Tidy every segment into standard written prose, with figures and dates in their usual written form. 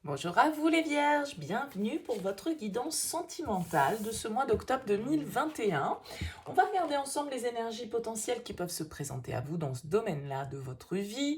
Bonjour à vous les vierges, bienvenue pour votre guidance sentimentale de ce mois d'octobre 2021. On va regarder ensemble les énergies potentielles qui peuvent se présenter à vous dans ce domaine-là de votre vie.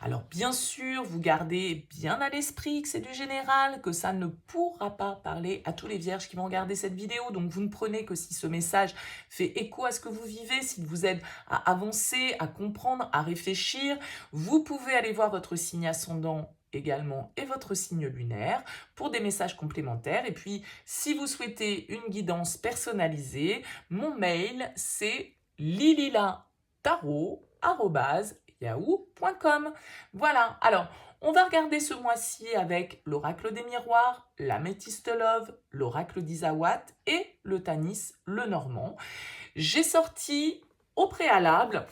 Alors bien sûr, vous gardez bien à l'esprit que c'est du général, que ça ne pourra pas parler à tous les vierges qui vont regarder cette vidéo. Donc vous ne prenez que si ce message fait écho à ce que vous vivez, s'il vous aide à avancer, à comprendre, à réfléchir. Vous pouvez aller voir votre signe ascendant également et votre signe lunaire pour des messages complémentaires. Et puis, si vous souhaitez une guidance personnalisée, mon mail, c'est lililatarot@yahoo.com. Voilà. Alors, on va regarder ce mois-ci avec l'oracle des miroirs, l'améthyste love, l'oracle d'Isawat et le Tanis, le normand. J'ai sorti au préalable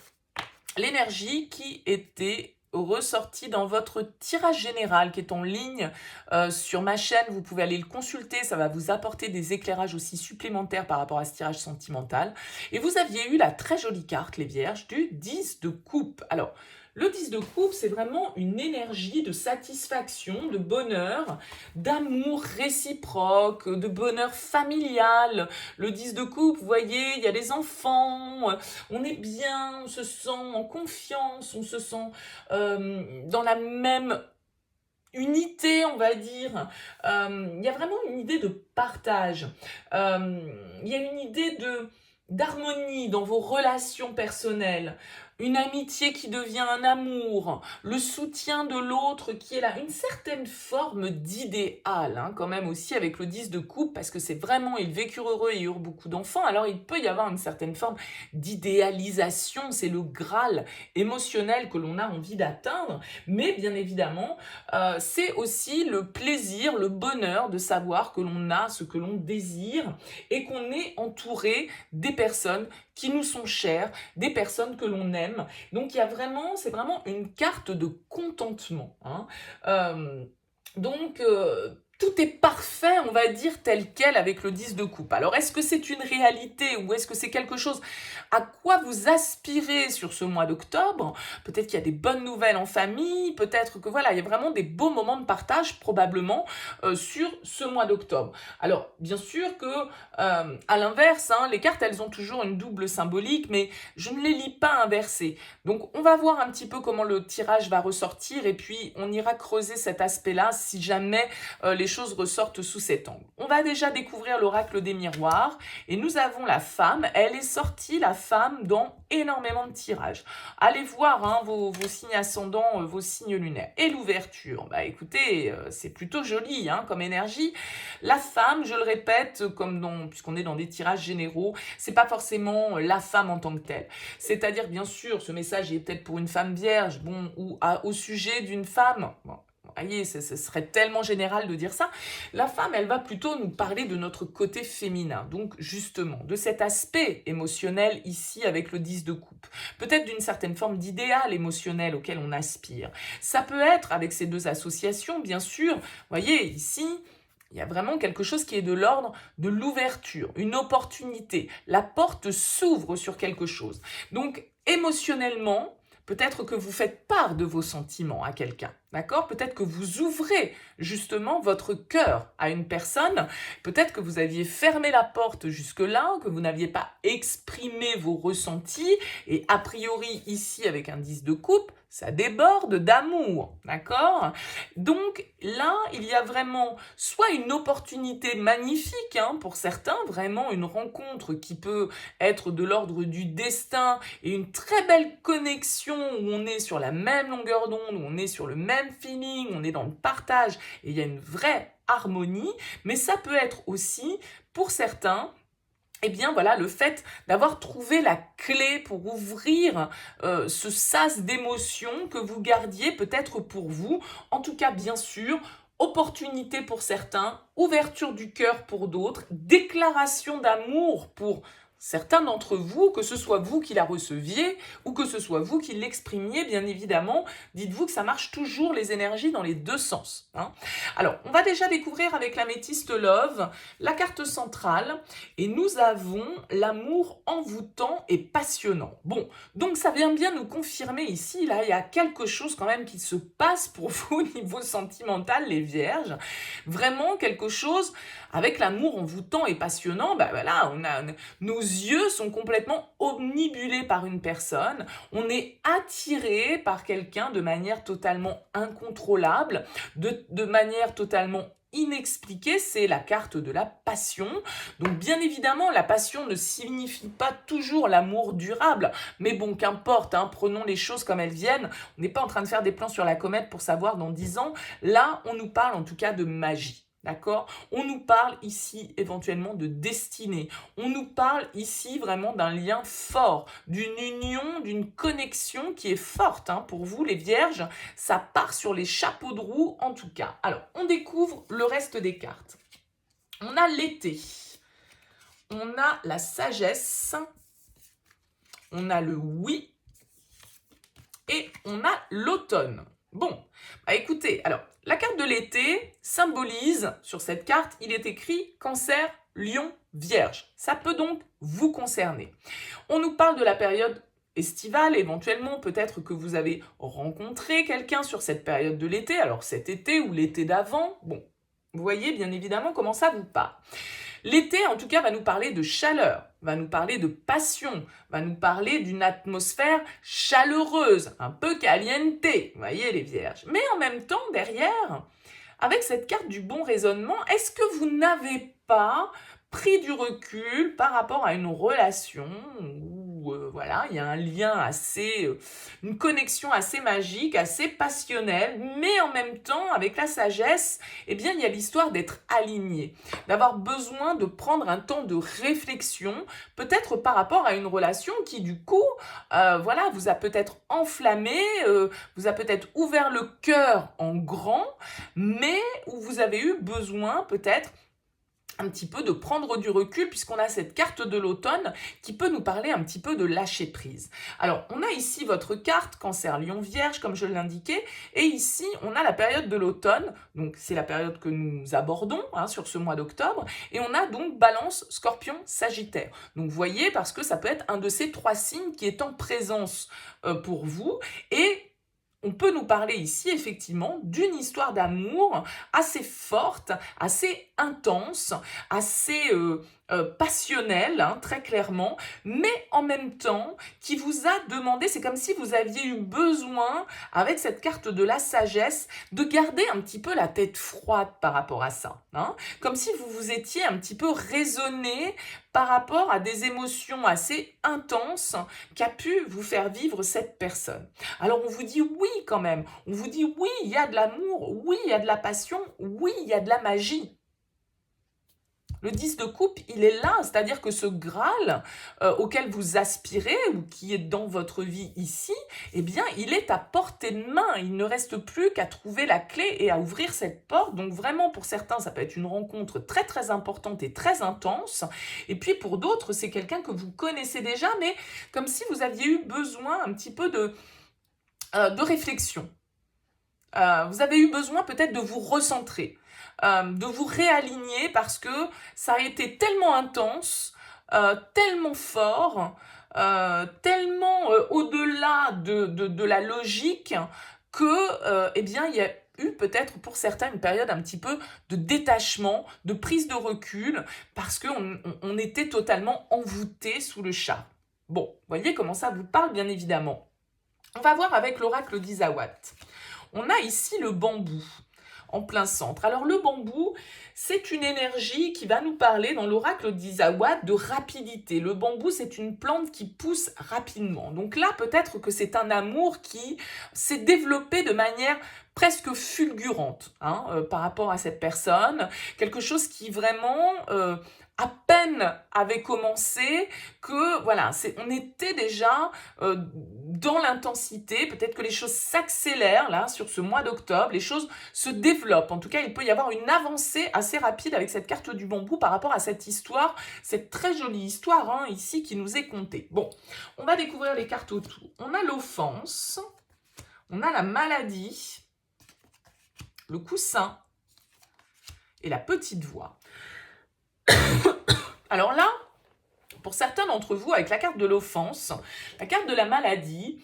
l'énergie qui était ressortie dans votre tirage général qui est en ligne sur ma chaîne. Vous pouvez aller le consulter, ça va vous apporter des éclairages aussi supplémentaires par rapport à ce tirage sentimental. Et vous aviez eu la très jolie carte, les vierges, du 10 de coupe. Alors, le 10 de coupe, c'est vraiment une énergie de satisfaction, de bonheur, d'amour réciproque, de bonheur familial. Le 10 de coupe, vous voyez, il y a les enfants, on est bien, on se sent en confiance, on se sent dans la même unité, on va dire. Il y a vraiment une idée de partage. Il y a une idée d'harmonie dans vos relations personnelles, une amitié qui devient un amour, le soutien de l'autre qui est là, une certaine forme d'idéal, hein, quand même aussi avec le 10 de coupe, parce que c'est vraiment, ils vécurent heureux et eurent beaucoup d'enfants, alors il peut y avoir une certaine forme d'idéalisation, c'est le Graal émotionnel que l'on a envie d'atteindre, mais bien évidemment, c'est aussi le plaisir, le bonheur de savoir que l'on a ce que l'on désire et qu'on est entouré des personnes qui nous sont chères, des personnes que l'on aime. Donc il y a vraiment, c'est vraiment une carte de contentement, hein. Donc tout est parfait, on va dire, tel quel avec le 10 de coupe. Alors, est-ce que c'est une réalité ou est-ce que c'est quelque chose à quoi vous aspirez sur ce mois d'octobre? Peut-être qu'il y a des bonnes nouvelles en famille, peut-être que voilà, il y a vraiment des beaux moments de partage probablement sur ce mois d'octobre. Alors, bien sûr que à l'inverse, hein, les cartes, elles ont toujours une double symbolique, mais je ne les lis pas inversées. Donc, on va voir un petit peu comment le tirage va ressortir et puis on ira creuser cet aspect-là si jamais les choses ressortent sous cet angle. On va déjà découvrir l'oracle des miroirs et nous avons la femme. Elle est sortie, la femme, dans énormément de tirages. Allez voir hein, vos signes ascendants, vos signes lunaires. Et l'ouverture, bah écoutez, c'est plutôt joli hein, comme énergie. La femme, je le répète, puisqu'on est dans des tirages généraux, c'est pas forcément la femme en tant que telle. C'est-à-dire, bien sûr, ce message est peut-être pour une femme vierge, bon, ou au sujet d'une femme. Bon, vous voyez, ce serait tellement général de dire ça. La femme, elle va plutôt nous parler de notre côté féminin, donc justement, de cet aspect émotionnel ici avec le 10 de coupe. Peut-être d'une certaine forme d'idéal émotionnel auquel on aspire. Ça peut être avec ces deux associations, bien sûr. Vous voyez, ici, il y a vraiment quelque chose qui est de l'ordre de l'ouverture, une opportunité. La porte s'ouvre sur quelque chose. Donc, émotionnellement, peut-être que vous faites part de vos sentiments à quelqu'un, d'accord? Peut-être que vous ouvrez justement votre cœur à une personne. Peut-être que vous aviez fermé la porte jusque-là, que vous n'aviez pas exprimé vos ressentis. Et a priori, ici, avec un 10 de coupe, ça déborde d'amour, d'accord? Donc là, il y a vraiment soit une opportunité magnifique hein, pour certains, vraiment une rencontre qui peut être de l'ordre du destin et une très belle connexion où on est sur la même longueur d'onde, où on est sur le même feeling, on est dans le partage et il y a une vraie harmonie, mais ça peut être aussi, pour certains, eh bien voilà, le fait d'avoir trouvé la clé pour ouvrir ce sas d'émotions que vous gardiez peut-être pour vous. En tout cas, bien sûr, opportunité pour certains, ouverture du cœur pour d'autres, déclaration d'amour pour certains d'entre vous, que ce soit vous qui la receviez ou que ce soit vous qui l'exprimiez, bien évidemment, dites-vous que ça marche toujours les énergies dans les deux sens. Hein. Alors, on va déjà découvrir avec l'améthyste Love la carte centrale et nous avons l'amour envoûtant et passionnant. Bon, donc ça vient bien nous confirmer ici, là, il y a quelque chose quand même qui se passe pour vous au niveau sentimental, les Vierges. Vraiment quelque chose avec l'amour envoûtant et passionnant, ben voilà, nos yeux sont complètement omnibulés par une personne, on est attiré par quelqu'un de manière totalement incontrôlable, de manière totalement inexpliquée, c'est la carte de la passion. Donc bien évidemment, la passion ne signifie pas toujours l'amour durable, mais bon, qu'importe, hein, prenons les choses comme elles viennent, on n'est pas en train de faire des plans sur la comète pour savoir dans 10 ans, là, on nous parle en tout cas de magie. D'accord? On nous parle ici éventuellement de destinée. On nous parle ici vraiment d'un lien fort, d'une union, d'une connexion qui est forte. Hein, pour vous, les Vierges, ça part sur les chapeaux de roue en tout cas. Alors, on découvre le reste des cartes. On a l'été. On a la sagesse. On a le oui. Et on a l'automne. Bon, bah écoutez, alors, la carte de l'été symbolise, sur cette carte, il est écrit Cancer, Lion, Vierge. Ça peut donc vous concerner. On nous parle de la période estivale, éventuellement, peut-être que vous avez rencontré quelqu'un sur cette période de l'été, alors cet été ou l'été d'avant, bon, vous voyez bien évidemment comment ça vous parle. L'été, en tout cas, va nous parler de chaleur, va nous parler de passion, va nous parler d'une atmosphère chaleureuse, un peu caliente, vous voyez les Vierges. Mais en même temps, derrière, avec cette carte du bon raisonnement, est-ce que vous n'avez pas pris du recul par rapport à une relation où voilà, il y a un lien assez, une connexion assez magique, assez passionnelle, mais en même temps, avec la sagesse, eh bien, il y a l'histoire d'être aligné, d'avoir besoin de prendre un temps de réflexion, peut-être par rapport à une relation qui, du coup, voilà, vous a peut-être enflammé, vous a peut-être ouvert le cœur en grand, mais où vous avez eu besoin peut-être un petit peu de prendre du recul puisqu'on a cette carte de l'automne qui peut nous parler un petit peu de lâcher prise. Alors, on a ici votre carte Cancer, Lion, Vierge, comme je l'indiquais, et ici, on a la période de l'automne, donc c'est la période que nous abordons hein, sur ce mois d'octobre, et on a donc Balance, Scorpion, Sagittaire. Donc, vous voyez, parce que ça peut être un de ces trois signes qui est en présence pour vous, et on peut nous parler ici effectivement d'une histoire d'amour assez forte, assez intense, assez passionnelle, hein, très clairement, mais en même temps qui vous a demandé, c'est comme si vous aviez eu besoin, avec cette carte de la sagesse, de garder un petit peu la tête froide par rapport à ça. Hein, comme si vous vous étiez un petit peu raisonné par rapport à des émotions assez intenses qu'a pu vous faire vivre cette personne. Alors on vous dit oui quand même, on vous dit oui, il y a de l'amour, oui, il y a de la passion, oui, il y a de la magie. Le 10 de coupe, il est là, c'est-à-dire que ce Graal auquel vous aspirez ou qui est dans votre vie ici, eh bien, il est à portée de main. Il ne reste plus qu'à trouver la clé et à ouvrir cette porte. Donc vraiment, pour certains, ça peut être une rencontre très, très importante et très intense. Et puis pour d'autres, c'est quelqu'un que vous connaissez déjà, mais comme si vous aviez eu besoin un petit peu de réflexion. Vous avez eu besoin peut-être de vous recentrer. De vous réaligner parce que ça a été tellement intense, tellement fort, tellement au-delà de la logique que, eh bien, il y a eu peut-être pour certains une période un petit peu de détachement, de prise de recul, parce qu'on était totalement envoûté sous le charme. Bon, vous voyez comment ça vous parle, bien évidemment. On va voir avec l'oracle d'Isawat. On a ici le bambou en plein centre. Alors le bambou, c'est une énergie qui va nous parler dans l'oracle d'Isawat de rapidité. Le bambou, c'est une plante qui pousse rapidement. Donc là, peut-être que c'est un amour qui s'est développé de manière presque fulgurante hein, par rapport à cette personne. Quelque chose qui vraiment... à peine avait commencé que voilà, on était déjà dans l'intensité, peut-être que les choses s'accélèrent là sur ce mois d'octobre, les choses se développent. En tout cas, il peut y avoir une avancée assez rapide avec cette carte du bambou par rapport à cette histoire, cette très jolie histoire hein, ici qui nous est contée. Bon, on va découvrir les cartes autour. On a l'offense, on a la maladie, le coussin et la petite voix. Alors là, pour certains d'entre vous, avec la carte de l'offense, la carte de la maladie,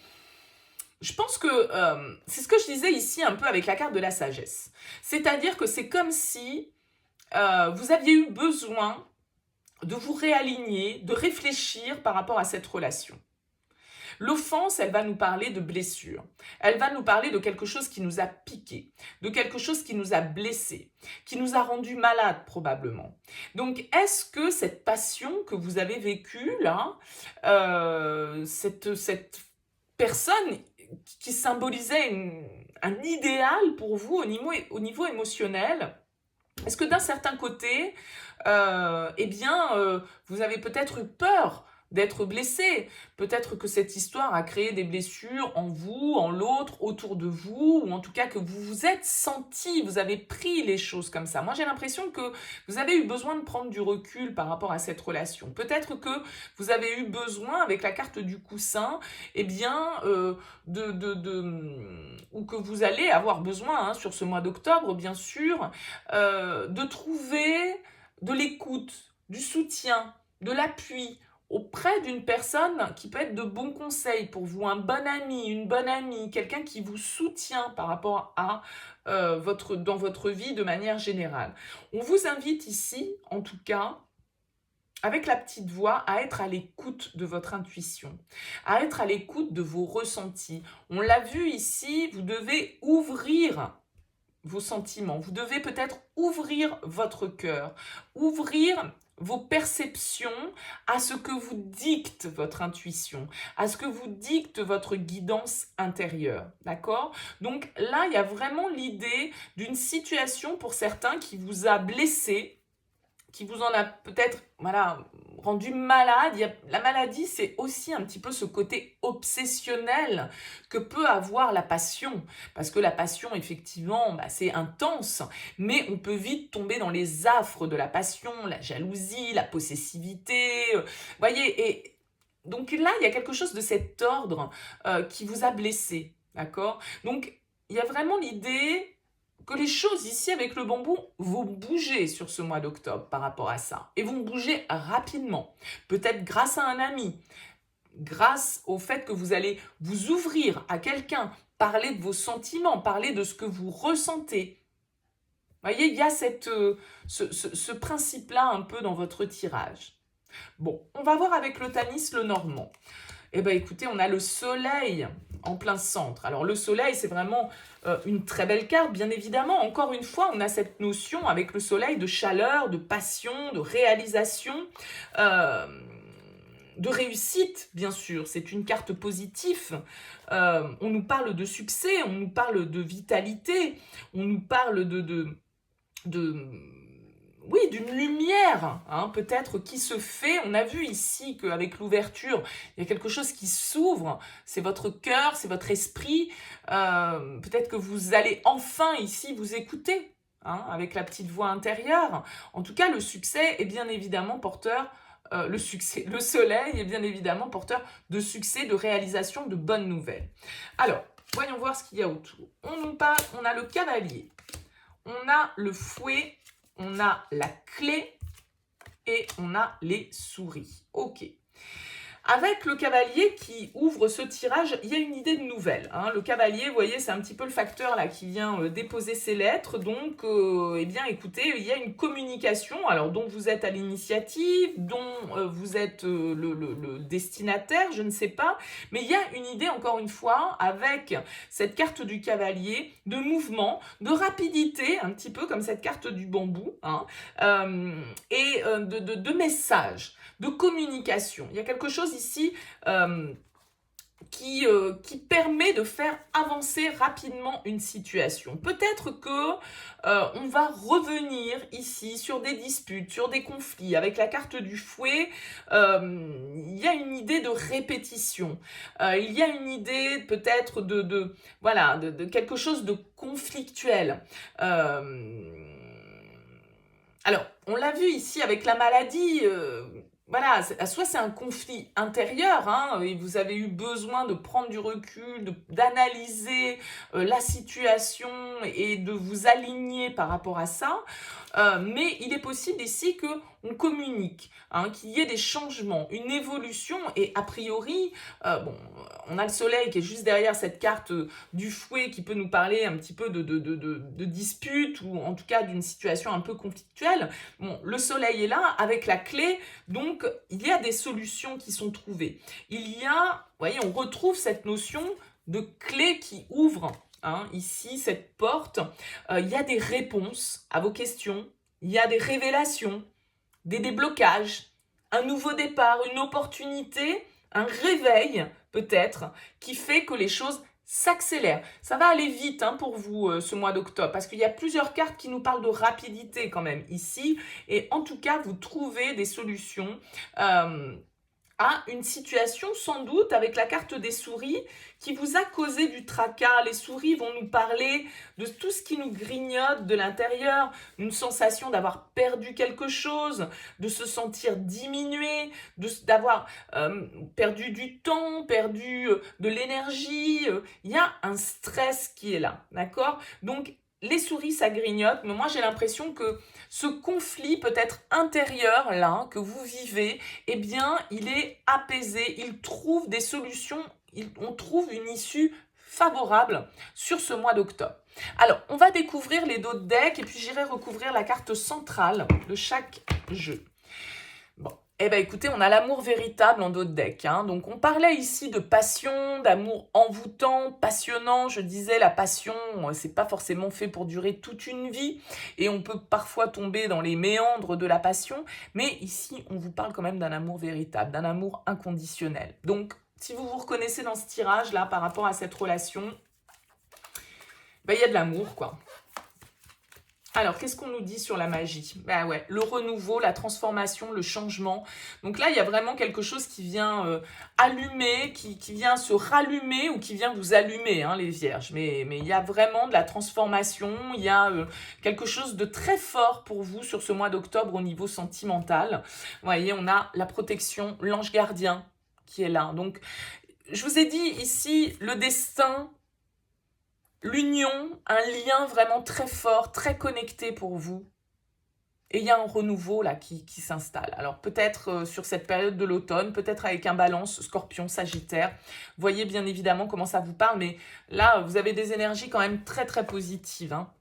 je pense que c'est ce que je disais ici un peu avec la carte de la sagesse. C'est-à-dire que c'est comme si vous aviez eu besoin de vous réaligner, de réfléchir par rapport à cette relation. L'offense, elle va nous parler de blessure. Elle va nous parler de quelque chose qui nous a piqué, de quelque chose qui nous a blessé, qui nous a rendu malades probablement. Donc, est-ce que cette passion que vous avez vécue là, cette personne qui symbolisait un idéal pour vous au niveau émotionnel, est-ce que d'un certain côté, vous avez peut-être eu peur d'être blessé. Peut-être que cette histoire a créé des blessures en vous, en l'autre, autour de vous, ou en tout cas que vous vous êtes senti, vous avez pris les choses comme ça. Moi, j'ai l'impression que vous avez eu besoin de prendre du recul par rapport à cette relation. Peut-être que vous avez eu besoin, avec la carte du coussin, ou que vous allez avoir besoin, hein, sur ce mois d'octobre, bien sûr, de trouver de l'écoute, du soutien, de l'appui, auprès d'une personne qui peut être de bons conseils pour vous, un bon ami, une bonne amie, quelqu'un qui vous soutient par rapport à dans votre vie de manière générale. On vous invite ici, en tout cas, avec la petite voix, à être à l'écoute de votre intuition, à être à l'écoute de vos ressentis. On l'a vu ici, vous devez ouvrir vos sentiments, vous devez peut-être ouvrir votre cœur, ouvrir vos perceptions à ce que vous dicte votre intuition, à ce que vous dicte votre guidance intérieure, d'accord? Donc là, il y a vraiment l'idée d'une situation pour certains qui vous a blessé, qui vous en a peut-être rendu malade. La maladie, c'est aussi un petit peu ce côté obsessionnel que peut avoir la passion. Parce que la passion, effectivement, c'est intense, mais on peut vite tomber dans les affres de la passion, la jalousie, la possessivité. Voyez, et donc là, il y a quelque chose de cet ordre qui vous a blessé, d'accord? Donc, il y a vraiment l'idée que les choses ici avec le bambou vont bouger sur ce mois d'octobre par rapport à ça. Et vont bouger rapidement. Peut-être grâce à un ami, grâce au fait que vous allez vous ouvrir à quelqu'un, parler de vos sentiments, parler de ce que vous ressentez. Vous voyez, il y a ce principe-là un peu dans votre tirage. Bon, on va voir avec le Tanis le Normand. Eh bien, écoutez, on a le soleil en plein centre. Alors, le soleil, c'est vraiment une très belle carte, bien évidemment. Encore une fois, on a cette notion avec le soleil de chaleur, de passion, de réalisation, de réussite, bien sûr. C'est une carte positive. On nous parle de succès, on nous parle de vitalité, on nous parle oui, d'une lumière, hein, peut-être qui se fait. On a vu ici qu'avec l'ouverture, il y a quelque chose qui s'ouvre. C'est votre cœur, c'est votre esprit. Peut-être que vous allez enfin ici vous écouter, hein, avec la petite voix intérieure. En tout cas, le succès est bien évidemment porteur. Le soleil est bien évidemment porteur de succès, de réalisation, de bonnes nouvelles. Alors, voyons voir ce qu'il y a autour. On a le cavalier, on a le fouet, on a la clé et on a les souris. Ok. Avec le cavalier qui ouvre ce tirage, il y a une idée de nouvelle, hein. Le cavalier, vous voyez, c'est un petit peu le facteur là qui vient déposer ses lettres. Donc, eh bien, écoutez, il y a une communication, alors dont vous êtes à l'initiative, dont vous êtes le destinataire, je ne sais pas. Mais il y a une idée, encore une fois, avec cette carte du cavalier, de mouvement, de rapidité, un petit peu comme cette carte du bambou, hein, et de message, de communication. Il y a quelque chose ici qui permet de faire avancer rapidement une situation. Peut-être que on va revenir ici sur des disputes, sur des conflits. Avec la carte du fouet, il y a une idée de répétition. Il y a une idée peut-être voilà, de quelque chose de conflictuel. Alors, on l'a vu ici avec la maladie, voilà, soit c'est un conflit intérieur, hein, et vous avez eu besoin de prendre du recul, d'analyser la situation et de vous aligner par rapport à ça. Mais il est possible ici qu'on communique, hein, qu'il y ait des changements, une évolution, et a priori, bon, on a le soleil qui est juste derrière cette carte du fouet qui peut nous parler un petit peu de dispute ou en tout cas d'une situation un peu conflictuelle. Bon, le soleil est là avec la clé, donc il y a des solutions qui sont trouvées. Il y a, vous voyez, on retrouve cette notion de clé qui ouvre. Hein, ici, cette porte, il y a des réponses à vos questions, il y a des révélations, des déblocages, un nouveau départ, une opportunité, un réveil peut-être, qui fait que les choses s'accélèrent. Ça va aller vite hein, pour vous ce mois d'octobre, parce qu'il y a plusieurs cartes qui nous parlent de rapidité quand même ici, et en tout cas, vous trouvez des solutions à une situation sans doute avec la carte des souris qui vous a causé du tracas. Les souris vont nous parler de tout ce qui nous grignote de l'intérieur, une sensation d'avoir perdu quelque chose, de se sentir diminué, d'avoir perdu du temps, perdu de l'énergie. Il y a un stress qui est là, d'accord? Donc, les souris, ça grignote, mais moi j'ai l'impression que ce conflit peut-être intérieur là que vous vivez, eh bien il est apaisé, il trouve des solutions, on trouve une issue favorable sur ce mois d'octobre. Alors on va découvrir les dos de deck et puis j'irai recouvrir la carte centrale de chaque jeu. Bon. Eh bien, écoutez, on a l'amour véritable en dos de deck. Hein. Donc, on parlait ici de passion, d'amour envoûtant, passionnant. Je disais, la passion, c'est pas forcément fait pour durer toute une vie. Et on peut parfois tomber dans les méandres de la passion. Mais ici, on vous parle quand même d'un amour véritable, d'un amour inconditionnel. Donc, si vous vous reconnaissez dans ce tirage-là par rapport à cette relation, ben, il y a de l'amour, quoi. Alors, qu'est-ce qu'on nous dit sur la magie? Ben ouais, le renouveau, la transformation, le changement. Donc là, il y a vraiment quelque chose qui vient allumer, qui vient se rallumer ou qui vient vous allumer, hein, les vierges. Mais il y a vraiment de la transformation, il y a quelque chose de très fort pour vous sur ce mois d'octobre au niveau sentimental. Vous voyez, on a la protection, l'ange gardien qui est là. Donc, je vous ai dit ici, le destin, l'union, un lien vraiment très fort, très connecté pour vous. Et il y a un renouveau là qui s'installe. Alors peut-être sur cette période de l'automne, peut-être avec un balance, scorpion, sagittaire. Voyez bien évidemment comment ça vous parle, mais là, vous avez des énergies quand même très très positives. Hein.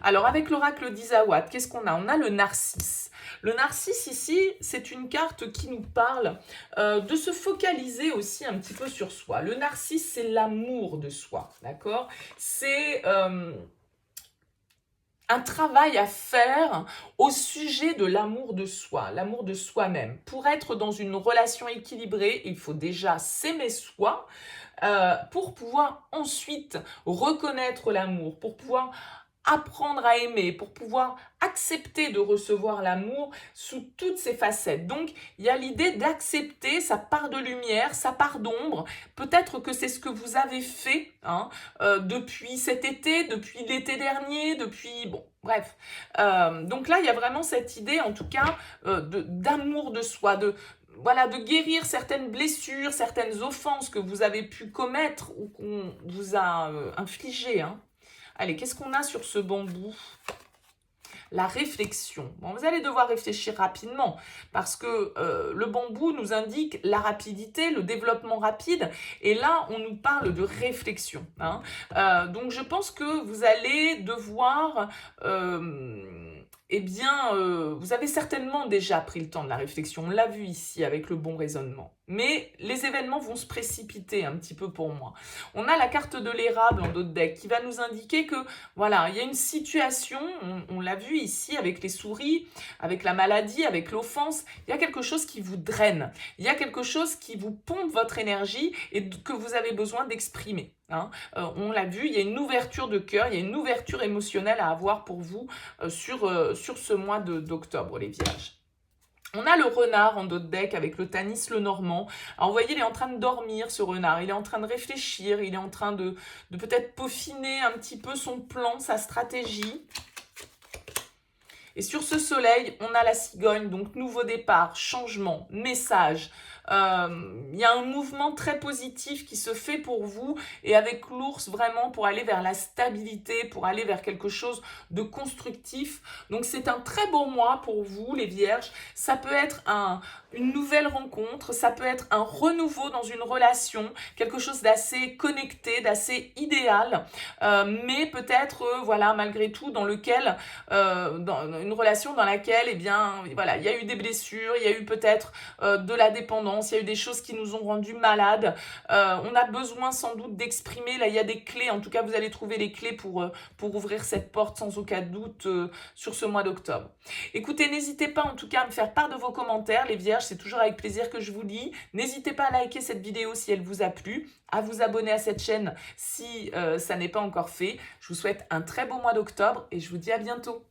Alors avec l'oracle d'Isawat, qu'est-ce qu'on a? On a le narcisse. Le narcisse ici, c'est une carte qui nous parle de se focaliser aussi un petit peu sur soi. Le narcisse, c'est l'amour de soi, d'accord? C'est un travail à faire au sujet de l'amour de soi, l'amour de soi-même. Pour être dans une relation équilibrée, il faut déjà s'aimer soi pour pouvoir ensuite reconnaître l'amour, pour pouvoir apprendre à aimer, pour pouvoir accepter de recevoir l'amour sous toutes ses facettes. Donc, il y a l'idée d'accepter sa part de lumière, sa part d'ombre. Peut-être que c'est ce que vous avez fait hein, depuis cet été, depuis l'été dernier, depuis... Bon, bref. Donc là, il y a vraiment cette idée, en tout cas, d'amour de soi, voilà, de guérir certaines blessures, certaines offenses que vous avez pu commettre ou qu'on vous a infligées, hein. Allez, qu'est-ce qu'on a sur ce bambou? La réflexion. Bon, vous allez devoir réfléchir rapidement parce que le bambou nous indique la rapidité, le développement rapide. Et là, on nous parle de réflexion. Hein. Donc, je pense que vous allez devoir eh bien, vous avez certainement déjà pris le temps de la réflexion. On l'a vu ici avec le bon raisonnement. Mais les événements vont se précipiter un petit peu pour moi. On a la carte de l'érable en dos de deck qui va nous indiquer que, voilà, il y a une situation, on l'a vu ici avec les souris, avec la maladie, avec l'offense, il y a quelque chose qui vous draine. Il y a quelque chose qui vous pompe votre énergie et que vous avez besoin d'exprimer. Hein. On l'a vu, il y a une ouverture de cœur, il y a une ouverture émotionnelle à avoir pour vous sur ce mois d'octobre, les vierges. On a le renard en dos de deck avec le Tanis le Normand. Alors vous voyez, il est en train de dormir ce renard, il est en train de réfléchir, il est en train de peut-être peaufiner un petit peu son plan, sa stratégie. Et sur ce soleil, on a la cigogne, donc nouveau départ, changement, message. Il y a un mouvement très positif qui se fait pour vous et avec l'ours vraiment pour aller vers la stabilité, pour aller vers quelque chose de constructif. Donc c'est un très beau mois pour vous les vierges. Ça peut être une nouvelle rencontre, ça peut être un renouveau dans une relation, quelque chose d'assez connecté, d'assez idéal, mais peut-être voilà malgré tout dans lequel dans une relation dans laquelle eh bien voilà il y a eu des blessures, il y a eu peut-être de la dépendance, il y a eu des choses qui nous ont rendus malades. On a besoin sans doute d'exprimer. Là, il y a des clés. En tout cas, vous allez trouver les clés pour ouvrir cette porte sans aucun doute sur ce mois d'octobre. Écoutez, n'hésitez pas en tout cas à me faire part de vos commentaires. Les vierges, c'est toujours avec plaisir que je vous lis. N'hésitez pas à liker cette vidéo si elle vous a plu, à vous abonner à cette chaîne si ça n'est pas encore fait. Je vous souhaite un très beau mois d'octobre et je vous dis à bientôt.